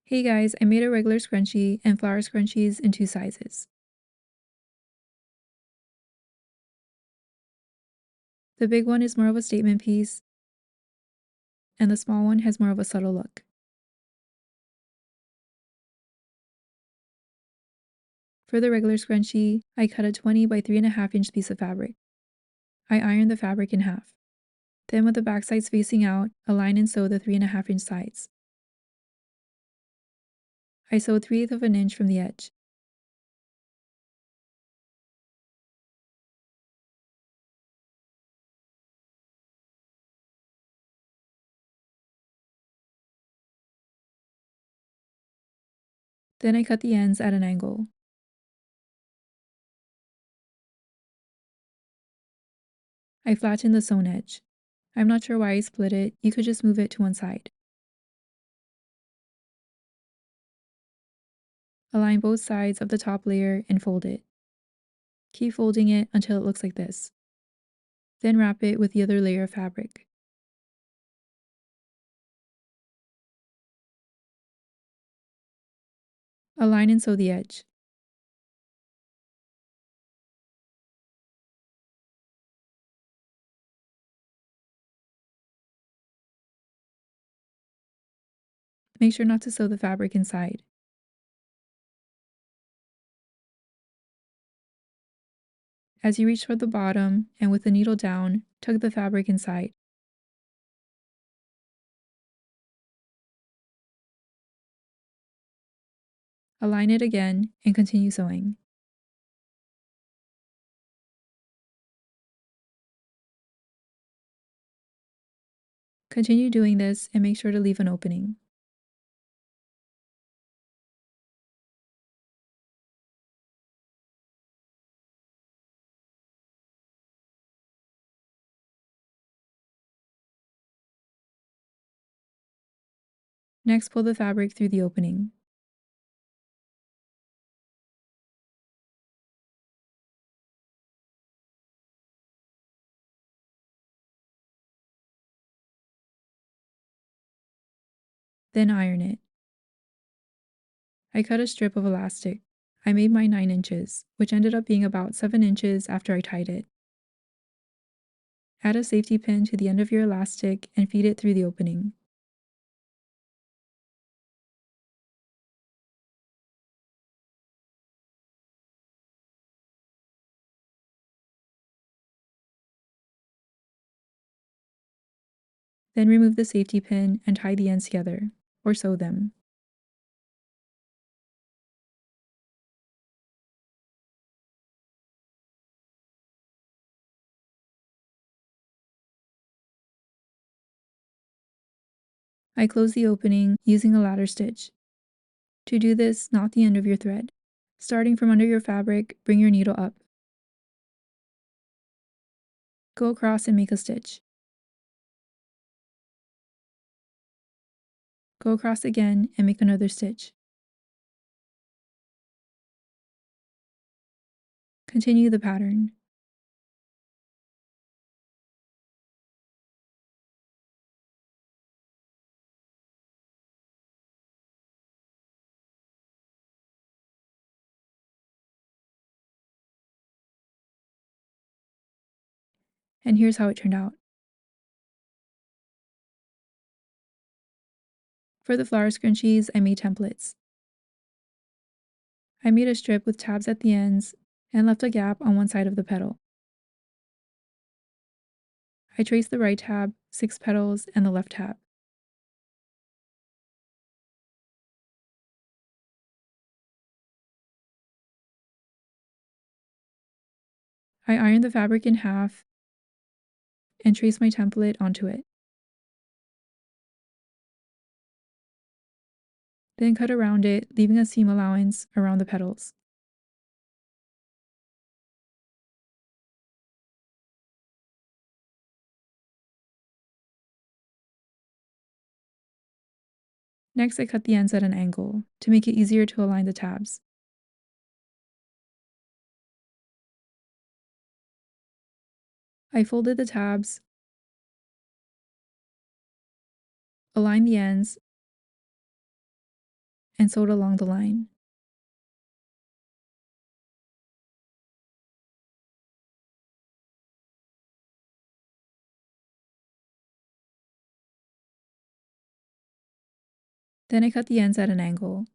Hey guys, I made a regular scrunchie and flower scrunchies in two sizes. The big one is more of a statement piece, and the small one has more of a subtle look. For the regular scrunchie, I cut a 20 by 3.5 inch piece of fabric. I ironed the fabric in half. Then with the back sides facing out, align and sew the 3.5 inch sides. I sewed 3/8 of an inch from the edge. Then I cut the ends at an angle. I flattened the sewn edge. I'm not sure why I split it, you could just move it to one side. Align both sides of the top layer and fold it. Keep folding it until it looks like this. Then wrap it with the other layer of fabric. Align and sew the edge. Make sure not to sew the fabric inside. As you reach toward the bottom and with the needle down, tug the fabric inside. Align it again and continue sewing. Continue doing this and make sure to leave an opening. Next, pull the fabric through the opening. Then iron it. I cut a strip of elastic. I made mine 9 inches, which ended up being about 7 inches after I tied it. Add a safety pin to the end of your elastic and feed it through the opening. Then remove the safety pin and tie the ends together, or sew them. I close the opening using a ladder stitch. To do this, knot the end of your thread. Starting from under your fabric, bring your needle up. Go across and make a stitch. Go across again and make another stitch. Continue the pattern. And here's how it turned out. For the flower scrunchies, I made templates. I made a strip with tabs at the ends and left a gap on one side of the petal. I traced the right tab, 6 petals, and the left tab. I ironed the fabric in half and traced my template onto it. Then cut around it, leaving a seam allowance around the petals. Next, I cut the ends at an angle to make it easier to align the tabs. I folded the tabs, aligned the ends, and sewed along the line. Then I cut the ends at an angle.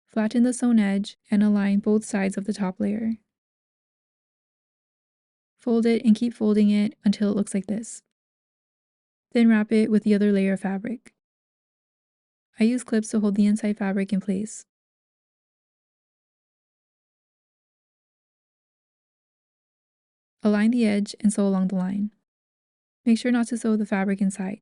Flatten the sewn edge and align both sides of the top layer. Fold it and keep folding it until it looks like this. Then wrap it with the other layer of fabric. I use clips to hold the inside fabric in place. Align the edge and sew along the line. Make sure not to sew the fabric inside.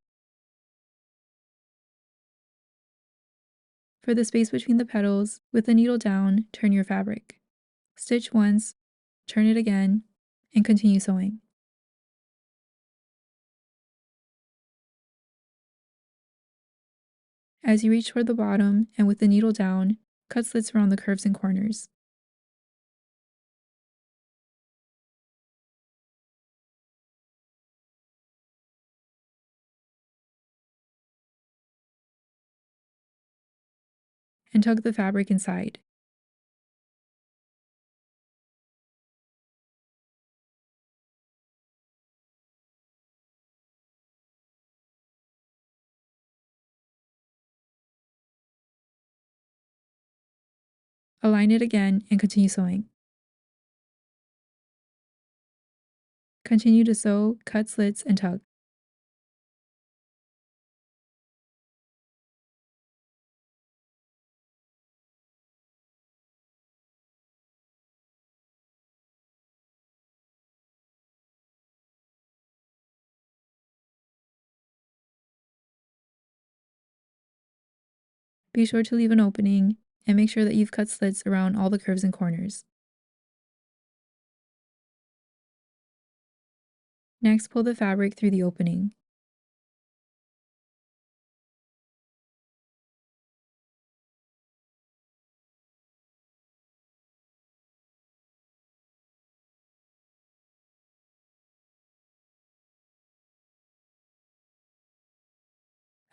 For the space between the petals, with the needle down, turn your fabric. Stitch once, turn it again, and continue sewing. As you reach toward the bottom and with the needle down, cut slits around the curves and corners. And tug the fabric inside. Align it again and continue sewing. Continue to sew, cut slits, and tug. Be sure to leave an opening and make sure that you've cut slits around all the curves and corners. Next, pull the fabric through the opening.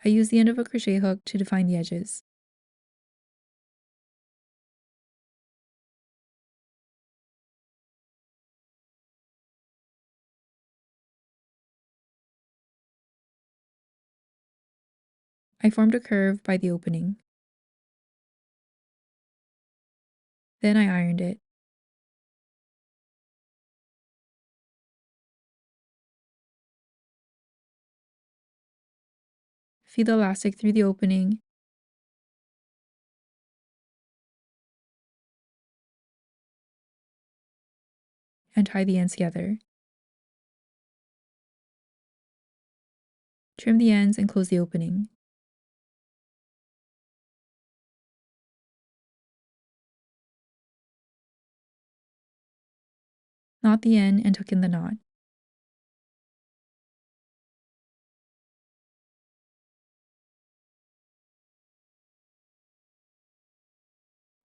I use the end of a crochet hook to define the edges. I formed a curve by the opening. Then I ironed it. Feed the elastic through the opening and tie the ends together. Trim the ends and close the opening. Knot the end and tuck in the knot.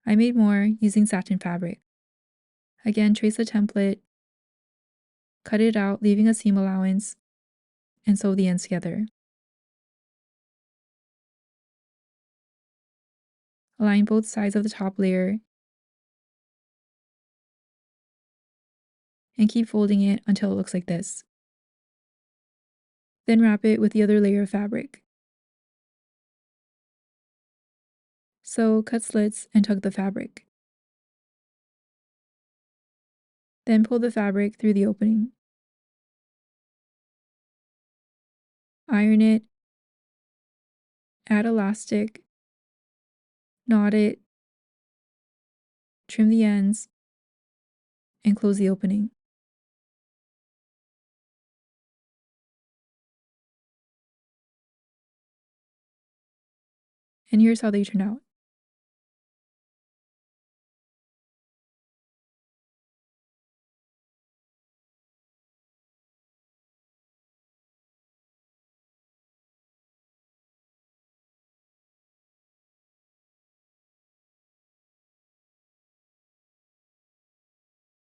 I made more using satin fabric. Again, trace a template, cut it out, leaving a seam allowance, and sew the ends together. Align both sides of the top layer and keep folding it until it looks like this. Then wrap it with the other layer of fabric. Sew, cut slits, and tug the fabric. Then pull the fabric through the opening. Iron it, add elastic, knot it, trim the ends, and close the opening. And here's how they turn out.